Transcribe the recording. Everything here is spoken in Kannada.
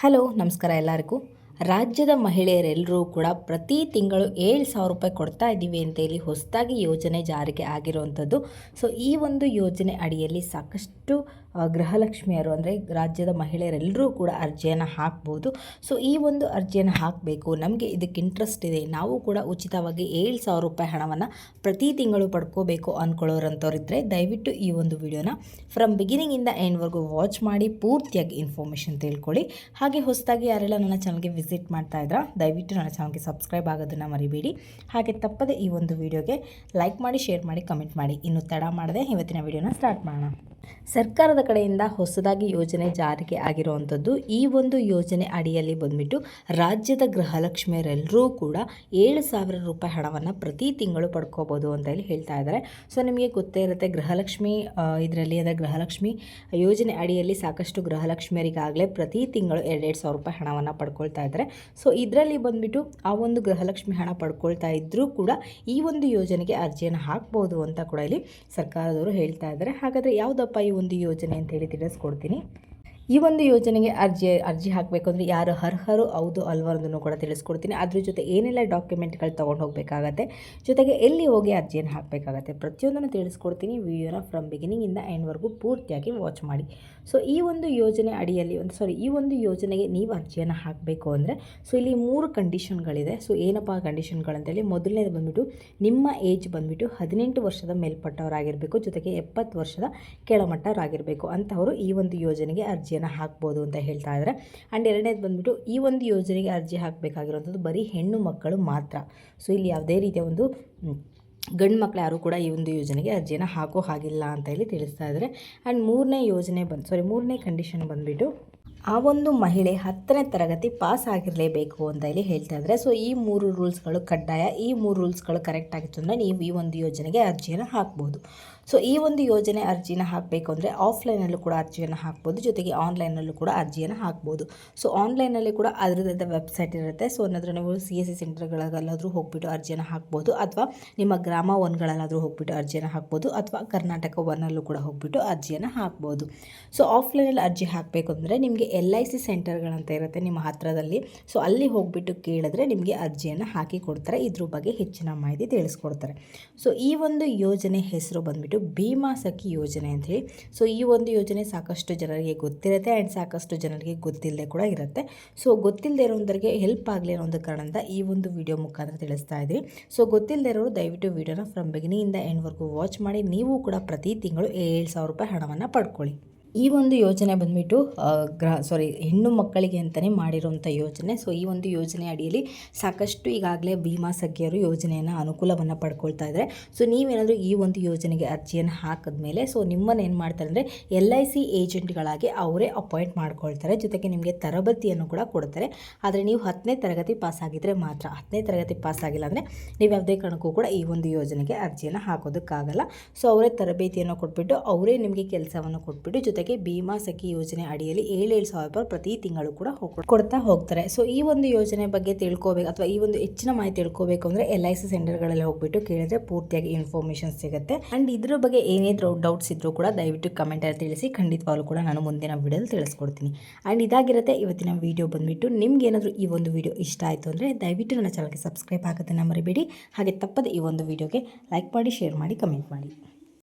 ಹಲೋ ನಮಸ್ಕಾರ ಎಲ್ಲರಿಗೂ. ರಾಜ್ಯದ ಮಹಿಳೆಯರೆಲ್ಲರೂ ಕೂಡ ಪ್ರತಿ ತಿಂಗಳು 7,000 ರೂಪಾಯಿ ಕೊಡ್ತಾ ಇದ್ದೀವಿ ಅಂತ ಹೇಳಿ ಹೊಸದಾಗಿ ಯೋಜನೆ ಜಾರಿಗೆ ಆಗಿರುವಂಥದ್ದು. ಸೊ ಈ ಒಂದು ಯೋಜನೆ ಅಡಿಯಲ್ಲಿ ಸಾಕಷ್ಟು ಗೃಹಲಕ್ಷ್ಮಿಯರು ಅಂದರೆ ರಾಜ್ಯದ ಮಹಿಳೆಯರೆಲ್ಲರೂ ಕೂಡ ಅರ್ಜಿಯನ್ನು ಹಾಕ್ಬೋದು. ಸೊ ಈ ಒಂದು ಅರ್ಜಿಯನ್ನು ಹಾಕಬೇಕು, ನಮಗೆ ಇದಕ್ಕೆ ಇಂಟ್ರೆಸ್ಟ್ ಇದೆ, ನಾವು ಕೂಡ ಉಚಿತವಾಗಿ 7,000 ರೂಪಾಯಿ ಹಣವನ್ನು ಪ್ರತಿ ತಿಂಗಳು ಪಡ್ಕೋಬೇಕು ಅಂದ್ಕೊಳ್ಳೋರಂಥವ್ರಿದ್ದರೆ ದಯವಿಟ್ಟು ಈ ಒಂದು ವಿಡಿಯೋನ ಫ್ರಮ್ ಬಿಗಿನಿಂಗಿಂದ ಎಂಡ್ವರೆಗೂ ವಾಚ್ ಮಾಡಿ ಪೂರ್ತಿಯಾಗಿ ಇನ್ಫಾರ್ಮೇಷನ್ ತಿಳ್ಕೊಳ್ಳಿ. ಹಾಗೆ ಹೊಸದಾಗಿ ಯಾರೆಲ್ಲ ನನ್ನ ಚಾನಲ್ಗೆ ವಿಸಿಟ್ ಮಾಡ್ತಾ ಇದ್ರಾ ದಯವಿಟ್ಟು ನನ್ನ ಚಾನಲ್ಗೆ ಸಬ್ಸ್ಕ್ರೈಬ್ ಆಗೋದನ್ನು ಮರಿಬೇಡಿ. ಹಾಗೆ ತಪ್ಪದೆ ಈ ಒಂದು ವಿಡಿಯೋಗೆ ಲೈಕ್ ಮಾಡಿ, ಶೇರ್ ಮಾಡಿ, ಕಮೆಂಟ್ ಮಾಡಿ. ಇನ್ನು ತಡ ಮಾಡದೆ ಇವತ್ತಿನ ವಿಡಿಯೋನ ಸ್ಟಾರ್ಟ್ ಮಾಡೋಣ. ಸರ್ಕಾರದ ಕಡೆಯಿಂದ ಹೊಸದಾಗಿ ಯೋಜನೆ ಜಾರಿಗೆ ಆಗಿರುವಂಥದ್ದು. ಈ ಒಂದು ಯೋಜನೆ ಅಡಿಯಲ್ಲಿ ಬಂದ್ಬಿಟ್ಟು ರಾಜ್ಯದ ಗೃಹಲಕ್ಷ್ಮಿಯರೆಲ್ಲರೂ ಕೂಡ 7,000 ರೂಪಾಯಿ ಹಣವನ್ನು ಪ್ರತಿ ತಿಂಗಳು ಪಡ್ಕೋಬೋದು ಅಂತ ಹೇಳಿ ಹೇಳ್ತಾ ಇದ್ದಾರೆ. ಸೊ ನಿಮಗೆ ಗೊತ್ತೇ ಇರುತ್ತೆ, ಗೃಹಲಕ್ಷ್ಮಿ ಇದರಲ್ಲಿ ಅಂದರೆ ಗೃಹಲಕ್ಷ್ಮಿ ಯೋಜನೆ ಅಡಿಯಲ್ಲಿ ಸಾಕಷ್ಟು ಗೃಹಲಕ್ಷ್ಮಿಯರಿಗಾಗಲೇ ಪ್ರತಿ ತಿಂಗಳು 2,000 ರೂಪಾಯಿ ಹಣವನ್ನು ಪಡ್ಕೊಳ್ತಾ ಇದ್ದಾರೆ. ಸೊ ಇದರಲ್ಲಿ ಬಂದ್ಬಿಟ್ಟು ಆ ಒಂದು ಗೃಹಲಕ್ಷ್ಮಿ ಹಣ ಪಡ್ಕೊಳ್ತಾ ಇದ್ದರೂ ಕೂಡ ಈ ಒಂದು ಯೋಜನೆಗೆ ಅರ್ಜಿಯನ್ನು ಹಾಕ್ಬೋದು ಅಂತ ಕೂಡ ಇಲ್ಲಿ ಸರ್ಕಾರದವರು ಹೇಳ್ತಾ ಇದ್ದಾರೆ. ಹಾಗಾದರೆ ಯಾವುದಪ್ಪ ಈ ಒಂದು ಯೋಜನೆ ಅಂತ ಹೇಳಿ ತಿಳಿಸ್ಕೊಡ್ತೀನಿ. ಈ ಒಂದು ಯೋಜನೆಗೆ ಅರ್ಜಿ ಹಾಕಬೇಕು ಅಂದರೆ ಯಾರು ಅರ್ಹರು ಹೌದು ಅಲ್ವಾ ಅನ್ನೋದನ್ನು ಕೂಡ ತಿಳಿಸ್ಕೊಡ್ತೀನಿ. ಅದ್ರ ಜೊತೆ ಏನೆಲ್ಲ ಡಾಕ್ಯುಮೆಂಟ್ಗಳು ತೊಗೊಂಡು ಹೋಗಬೇಕಾಗತ್ತೆ, ಜೊತೆಗೆ ಎಲ್ಲಿ ಹೋಗಿ ಅರ್ಜಿಯನ್ನು ಹಾಕಬೇಕಾಗತ್ತೆ, ಪ್ರತಿಯೊಂದನ್ನು ತಿಳಿಸ್ಕೊಡ್ತೀನಿ. ವಿಡಿಯೋನ ಫ್ರಮ್ ಬಿಗಿನಿಂಗಿಂದ ಎಂಡ್ವರೆಗೂ ಪೂರ್ತಿಯಾಗಿ ವಾಚ್ ಮಾಡಿ. ಸೊ ಈ ಒಂದು ಯೋಜನೆ ಅಡಿಯಲ್ಲಿ ಈ ಒಂದು ಯೋಜನೆಗೆ ನೀವು ಅರ್ಜಿಯನ್ನು ಹಾಕಬೇಕು ಅಂದರೆ ಸೊ ಇಲ್ಲಿ 3 ಕಂಡೀಷನ್ಗಳಿದೆ. ಸೊ ಏನಪ್ಪ ಕಂಡೀಷನ್ಗಳಂತೇಳಿ, ಮೊದಲನೇದು ಬಂದುಬಿಟ್ಟು ನಿಮ್ಮ ಏಜ್ ಬಂದುಬಿಟ್ಟು 18 ವರ್ಷದ ಮೇಲ್ಪಟ್ಟವರಾಗಿರಬೇಕು, ಜೊತೆಗೆ 70 ವರ್ಷದ ಕೆಳಮಟ್ಟವರಾಗಿರಬೇಕು ಅಂಥವರು ಈ ಒಂದು ಯೋಜನೆಗೆ ಅರ್ಜಿಯನ್ನು ಹಾಕ್ಬೋದು ಅಂತ ಹೇಳ್ತಾ ಇದ್ದಾರೆ. ಆ್ಯಂಡ್ ಎರಡನೇದು ಬಂದುಬಿಟ್ಟು ಈ ಒಂದು ಯೋಜನೆಗೆ ಅರ್ಜಿ ಹಾಕಬೇಕಾಗಿರೋಂಥದ್ದು ಬರೀ ಹೆಣ್ಣು ಮಕ್ಕಳು ಮಾತ್ರ. ಸೊ ಇಲ್ಲಿ ಯಾವುದೇ ರೀತಿಯ ಒಂದು ಗಂಡು ಮಕ್ಕಳು ಯಾರು ಕೂಡ ಈ ಒಂದು ಯೋಜನೆಗೆ ಅರ್ಜಿಯನ್ನು ಹಾಕೋ ಹಾಗಿಲ್ಲ ಅಂತ ಹೇಳಿ ತಿಳಿಸ್ತಾ ಇದ್ದಾರೆ. ಆ್ಯಂಡ್ ಮೂರನೇ ಕಂಡೀಷನ್ ಬಂದುಬಿಟ್ಟು ಆ ಒಂದು ಮಹಿಳೆ 10ನೇ ತರಗತಿ ಪಾಸ್ ಆಗಿರಲೇಬೇಕು ಅಂತ ಹೇಳಿ ಹೇಳ್ತಾ ಇದ್ದಾರೆ. ಸೊ ಈ 3 ರೂಲ್ಸ್ಗಳು ಕಡ್ಡಾಯ. ಈ 3 ರೂಲ್ಸ್ಗಳು ಕರೆಕ್ಟ್ ಆಗಿತ್ತು ಅಂದರೆ ನೀವು ಈ ಒಂದು ಯೋಜನೆಗೆ ಅರ್ಜಿಯನ್ನು ಹಾಕ್ಬೋದು. ಸೊ ಈ ಒಂದು ಯೋಜನೆ ಅರ್ಜಿನ ಹಾಕಬೇಕು ಅಂದರೆ ಆಫ್ಲೈನಲ್ಲೂ ಕೂಡ ಅರ್ಜಿಯನ್ನು ಹಾಕ್ಬೋದು, ಜೊತೆಗೆ ಆನ್ಲೈನಲ್ಲೂ ಕೂಡ ಅರ್ಜಿಯನ್ನು ಹಾಕ್ಬೋದು. ಸೊ ಆನ್ಲೈನಲ್ಲಿ ಕೂಡ ಅದರದ್ದು ವೆಬ್ಸೈಟ್ ಇರುತ್ತೆ. ಸೊ ಏನಾದರೂ ನೀವು CSC ಸೆಂಟರ್ಗಳಲ್ಲಾದರೂ ಹೋಗ್ಬಿಟ್ಟು ಅರ್ಜಿಯನ್ನು ಹಾಕ್ಬೋದು, ಅಥವಾ ನಿಮ್ಮ ಗ್ರಾಮ 1ಗಳಲ್ಲಾದರೂ ಹೋಗ್ಬಿಟ್ಟು ಅರ್ಜಿಯನ್ನು ಹಾಕ್ಬೋದು, ಅಥವಾ ಕರ್ನಾಟಕ 1ಅಲ್ಲೂ ಕೂಡ ಹೋಗ್ಬಿಟ್ಟು ಅರ್ಜಿಯನ್ನು ಹಾಕ್ಬೋದು. ಸೊ ಆಫ್ಲೈನಲ್ಲಿ ಅರ್ಜಿ ಹಾಕಬೇಕು ಅಂದರೆ ನಿಮಗೆ LIC ಸೆಂಟರ್ಗಳಂತ ಇರುತ್ತೆ ನಿಮ್ಮ ಹತ್ತಿರದಲ್ಲಿ. ಸೊ ಅಲ್ಲಿ ಹೋಗ್ಬಿಟ್ಟು ಕೇಳಿದ್ರೆ ನಿಮಗೆ ಅರ್ಜಿಯನ್ನು ಹಾಕಿ ಕೊಡ್ತಾರೆ. ಇದ್ರ ಬಗ್ಗೆ ಹೆಚ್ಚಿನ ಮಾಹಿತಿ ತಿಳಿಸ್ಕೊಡ್ತಾರೆ. ಸೊ ಈ ಒಂದು ಯೋಜನೆ ಹೆಸರು ಬಂದುಬಿಟ್ಟು ಭೀಮಾ ಸಖಿ ಯೋಜನೆ ಅಂತ ಹೇಳಿ. ಸೊ ಈ ಒಂದು ಯೋಜನೆ ಸಾಕಷ್ಟು ಜನರಿಗೆ ಗೊತ್ತಿರುತ್ತೆ ಆ್ಯಂಡ್ ಸಾಕಷ್ಟು ಜನರಿಗೆ ಗೊತ್ತಿಲ್ಲದೆ ಕೂಡ ಇರುತ್ತೆ. ಸೊ ಗೊತ್ತಿಲ್ಲದೆ ಇರೋರಿಗೆ ಹೆಲ್ಪ್ ಆಗಲಿ ಅನ್ನೋ ಒಂದು ಕಾರಣದಿಂದ ಈ ಒಂದು ವಿಡಿಯೋ ಮುಖಾಂತರ ತಿಳಿಸ್ತಾ ಇದ್ದೀವಿ. ಸೊ ಗೊತ್ತಿಲ್ಲದೆ ಇರೋರು ದಯವಿಟ್ಟು ವಿಡಿಯೋನ ಫ್ರಮ್ ಬಿಗಿನಿಂಗಿಂದ ಎಂಡ್ವರೆಗೂ ವಾಚ್ ಮಾಡಿ. ನೀವು ಕೂಡ ಪ್ರತಿ ತಿಂಗಳು 7,000 ರೂಪಾಯಿ ಹಣವನ್ನು ಪಡ್ಕೊಳ್ಳಿ. ಈ ಒಂದು ಯೋಜನೆ ಬಂದುಬಿಟ್ಟು ಹೆಣ್ಣು ಮಕ್ಕಳಿಗೆ ಅಂತಲೇ ಮಾಡಿರುವಂಥ ಯೋಜನೆ. ಸೊ ಈ ಒಂದು ಯೋಜನೆ ಅಡಿಯಲ್ಲಿ ಸಾಕಷ್ಟು ಈಗಾಗಲೇ ಭೀಮಾ ಸಖಿಯರು ಯೋಜನೆಯನ್ನು ಅನುಕೂಲವನ್ನು ಪಡ್ಕೊಳ್ತಾ ಇದ್ದಾರೆ. ಸೊ ನೀವೇನಾದರೂ ಈ ಒಂದು ಯೋಜನೆಗೆ ಅರ್ಜಿಯನ್ನು ಹಾಕಿದ್ಮೇಲೆ ಸೊ ನಿಮ್ಮನ್ನು ಏನು ಮಾಡ್ತಾರೆ ಅಂದರೆ LIC ಏಜೆಂಟ್ಗಳಾಗಿ ಅವರೇ ಅಪಾಯಿಂಟ್ ಮಾಡ್ಕೊಳ್ತಾರೆ, ಜೊತೆಗೆ ನಿಮಗೆ ತರಬೇತಿಯನ್ನು ಕೂಡ ಕೊಡ್ತಾರೆ. ಆದರೆ ನೀವು 10ನೇ ತರಗತಿ ಪಾಸ್ ಆಗಿದ್ದರೆ ಮಾತ್ರ. 10ನೇ ತರಗತಿ ಪಾಸ್ ಆಗಿಲ್ಲ ಅಂದರೆ ನೀವು ಯಾವುದೇ ಕಾರಣಕ್ಕೂ ಕೂಡ ಈ ಒಂದು ಯೋಜನೆಗೆ ಅರ್ಜಿಯನ್ನು ಹಾಕೋದಕ್ಕಾಗಲ್ಲ. ಸೊ ಅವರೇ ತರಬೇತಿಯನ್ನು ಕೊಟ್ಬಿಟ್ಟು ಅವರೇ ನಿಮಗೆ ಕೆಲಸವನ್ನು ಕೊಟ್ಬಿಟ್ಟು ಜೊತೆಗೆ ಭೀಮಾ ಸಖಿ ಯೋಜನೆ ಅಡಿಯಲ್ಲಿ 7,000 ರೂಪಾಯಿ ಪ್ರತಿ ತಿಂಗಳು ಕೂಡ ಕೊಡ್ತಾ ಹೋಗ್ತಾರೆ. ಸೊ ಈ ಒಂದು ಯೋಜನೆ ಬಗ್ಗೆ ತಿಳ್ಕೋಬೇಕು ಅಥವಾ ಈ ಒಂದು ಹೆಚ್ಚಿನ ಮಾಹಿತಿ ತಿಳ್ಕೋಬೇಕು ಅಂದರೆ LIC ಸೆಂಟರ್ಗಳಲ್ಲಿ ಹೋಗ್ಬಿಟ್ಟು ಕೇಳಿದ್ರೆ ಪೂರ್ತಿಯಾಗಿ ಇನ್ಫಾರ್ಮೇಷನ್ ಸಿಗುತ್ತೆ. ಆ್ಯಂಡ್ ಇದ್ರ ಬಗ್ಗೆ ಏನೇ ಡೌಟ್ಸ್ ಇದ್ರೂ ಕೂಡ ದಯವಿಟ್ಟು ಕಮೆಂಟಲ್ಲಿ ತಿಳಿಸಿ, ಖಂಡಿತವಾಗ್ಲೂ ಕೂಡ ನಾನು ಮುಂದಿನ ವಿಡಿಯೋದಲ್ಲಿ ತಿಳಿಸ್ಕೊಡ್ತೀನಿ. ಆ್ಯಂಡ್ ಇದಾಗಿರುತ್ತೆ ಇವತ್ತಿನ ವಿಡಿಯೋ ಬಂದುಬಿಟ್ಟು. ನಿಮ್ಗೆ ಏನಾದರೂ ಈ ಒಂದು ವಿಡಿಯೋ ಇಷ್ಟ ಆಯಿತು ಅಂದರೆ ದಯವಿಟ್ಟು ನನ್ನ ಚಾನಲ್ಗೆ ಸಬ್ಸ್ಕ್ರೈಬ್ ಆಗೋದನ್ನು ಮರಿಬೇಡಿ. ಹಾಗೆ ತಪ್ಪದೆ ಈ ಒಂದು ವಿಡಿಯೋಗೆ ಲೈಕ್ ಮಾಡಿ, ಶೇರ್ ಮಾಡಿ, ಕಮೆಂಟ್ ಮಾಡಿ.